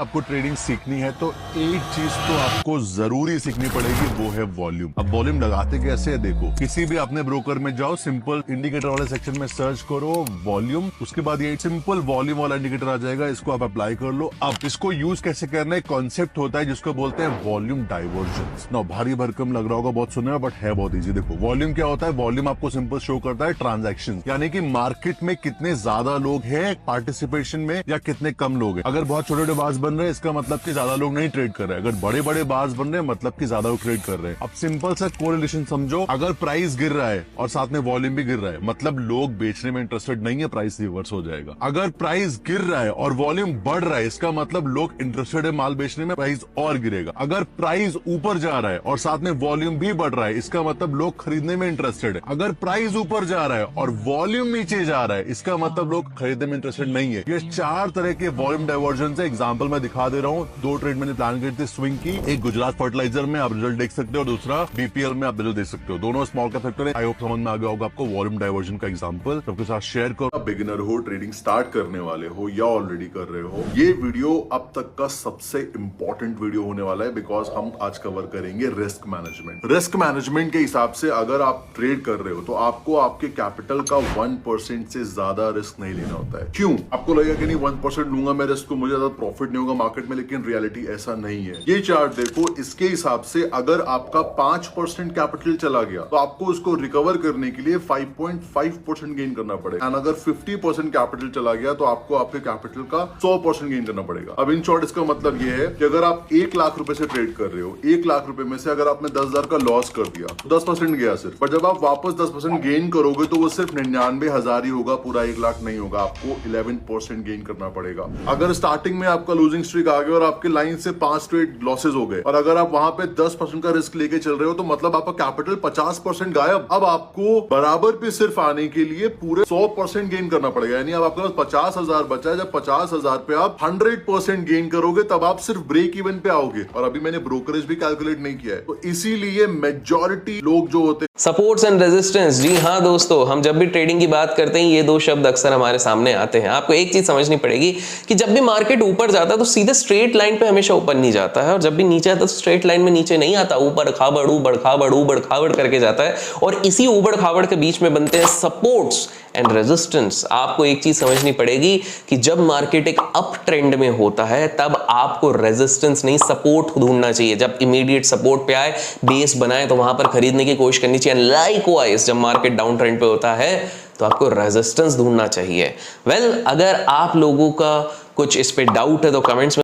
आपको ट्रेडिंग सीखनी है तो एक चीज तो आपको जरूरी सीखनी पड़ेगी, वो है वॉल्यूम। अब वॉल्यूम लगाते कैसे है देखो, किसी भी अपने ब्रोकर में जाओ, सिंपल इंडिकेटर वाले सेक्शन में सर्च करो वॉल्यूम, उसके बाद ये सिंपल वॉल्यूम वाला इंडिकेटर आ जाएगा, इसको आप अप्लाई कर लो। अब इसको यूज कैसे करना है, कॉन्सेप्ट होता है जिसको बोलते हैं वॉल्यूम डाइवर्जेंस। ना भारी भरकम लग रहा होगा बहुत सुनने में, बट है बहुत इजी। देखो वॉल्यूम क्या होता है, वॉल्यूम आपको सिंपल शो करता है ट्रांजैक्शन, यानी कि मार्केट में कितने ज्यादा लोग हैं पार्टिसिपेशन में या कितने कम लोग हैं। अगर बहुत छोटे छोटे बार्स बन रहे हैं इसका मतलब कि ज्यादा लोग नहीं ट्रेड कर रहे हैं, अगर बड़े बड़े बार्स बन रहे हैं मतलब कि ज्यादा लोग ट्रेड कर रहे हैं। अब सिंपल सा कोरिलेशन समझो, अगर प्राइस गिर रहा है और साथ में वॉल्यूम भी गिर रहा है मतलब लोग बेचने में इंटरेस्टेड नहीं है, प्राइस रिवर्स हो जाएगा। अगर प्राइस गिर रहा है और वॉल्यूम बढ़ रहा है इसका मतलब लोग इंटरेस्टेड है माल बेचने में, प्राइस और गिरेगा। अगर प्राइस ऊपर जा रहा है और साथ में वॉल्यूम भी बढ़ रहा है इसका मतलब लोग खरीदने में इंटरेस्टेड है। अगर प्राइस ऊपर जा रहा है और वॉल्यूम नीचे जा रहा है इसका मतलब लोग खरीदने में इंटरेस्टेड नहीं है। ये चार तरह के वॉल्यूम डाइवर्जेंस है। एग्जांपल मैं दिखा दे रहा हूँ। दो ट्रेड मैंने प्लान करी थी स्विंग की, एक गुजरात फर्टिलाइजर में आप रिजल्ट देख सकते हो और दूसरा बीपीएल में आप रिजल्ट देख सकते हो। दोनों स्मॉल कैप सेक्टर है। आई होप समझ में आ गया होगा आपको वॉल्यूम डाइवर्जन का एग्जांपल सबके साथ शेयर करो। आप बिगिनर हो, ट्रेडिंग स्टार्ट करने वाले हो या ऑलरेडी कर रहे हो, ये वीडियो अब तक का सबसे इंपॉर्टेंट वीडियो होने वाला है, बिकॉज हम आज कवर करेंगे रिस्क मैनेजमेंट। रिस्क मैनेजमेंट के हिसाब से अगर आप ट्रेड कर रहे हो तो आपको आपके कैपिटल का 1% से ज्यादा रिस्क नहीं लेना होता है। क्यों? आपको लगेगा कि नहीं 1% लूंगा मैं रिस्क, को मुझे ज्यादा प्रॉफिट नहीं होगा मार्केट में, लेकिन रियलिटी ऐसा नहीं है। ये चार्ट देखो, इसके हिसाब से अगर आपका 5% कैपिटल चला गया तो आपको उसको रिकवर करने के लिए 5.5% गेन करना पड़ेगा। एंड अगर 50% कैपिटल चला गया तो आपको आपके कैपिटल का 100% गेन करना पड़ेगा। अब इन शॉर्ट इसका मतलब ये है कि अगर आप 1 लाख रुपए से ट्रेड कर रहे हो, 1 लाख रुपए में से अगर आपने 10,000 का लॉस कर दिया तो 10% गया सिर्फ, पर जब आप वापस 10% गेन करोगे तो वो सिर्फ 99,000 ही होगा, पूरा 1 लाख नहीं होगा। आपको 11% गेन करना पड़ेगा। अगर स्टार्टिंग में आपका लूजिंग स्ट्रीक आ गया और आपके लाइन से 5 ट्रेड लॉसेज हो गए और अगर आप वहां पे 10% का रिस्क लेके चल रहे हो तो मतलब आपका कैपिटल 50% गायब। अब आपको बराबर पे सिर्फ आने के लिए पूरे 100% गेन करना पड़ेगा। यानी अब आपके पास 50,000 बचा है, जब 50,000 पे आप 100% गेन करोगे तब आप सिर्फ ब्रेक इवन पे आओगे। और अभी मैंने ब्रोकरेज भी कैलकुलेट नहीं किया है, तो इसीलिए मेजॉरिटी लोग जो होते हैं सपोर्ट्स एंड रेजिस्टेंस। जी हाँ दोस्तों, हम जब भी ट्रेडिंग की बात करते हैं ये दो शब्द अक्सर हमारे सामने आते हैं। आपको एक चीज समझनी पड़ेगी कि जब भी मार्केट ऊपर जाता है तो सीधे स्ट्रेट लाइन पे हमेशा ऊपर नहीं जाता है, और जब भी नीचे आता है तो स्ट्रेट लाइन में नीचे नहीं आता, ऊपर खाबड़ ऊबड़ खाबड़ ऊबड़ खाबड़ करके जाता है। और इसी ऊबड़ खाबड़ के बीच में बनते हैं सपोर्ट्स एंड रेजिस्टेंस। आपको एक चीज समझनी पड़ेगी कि जब मार्केट एक अप ट्रेंड में होता है तब आपको रेजिस्टेंस नहीं सपोर्ट ढूंढना चाहिए। जब इमीडिएट सपोर्ट पे आए, बेस बनाए तो वहां पर खरीदने की कोशिश करनी चाहिए। लाइकवाइज जब मार्केट डाउन ट्रेंड पे होता है तो आपको रेजिस्टेंस ढूंढना चाहिए। वेल, अगर आप लोगों का कुछ इस पे डाउट है तो कमेंट्स में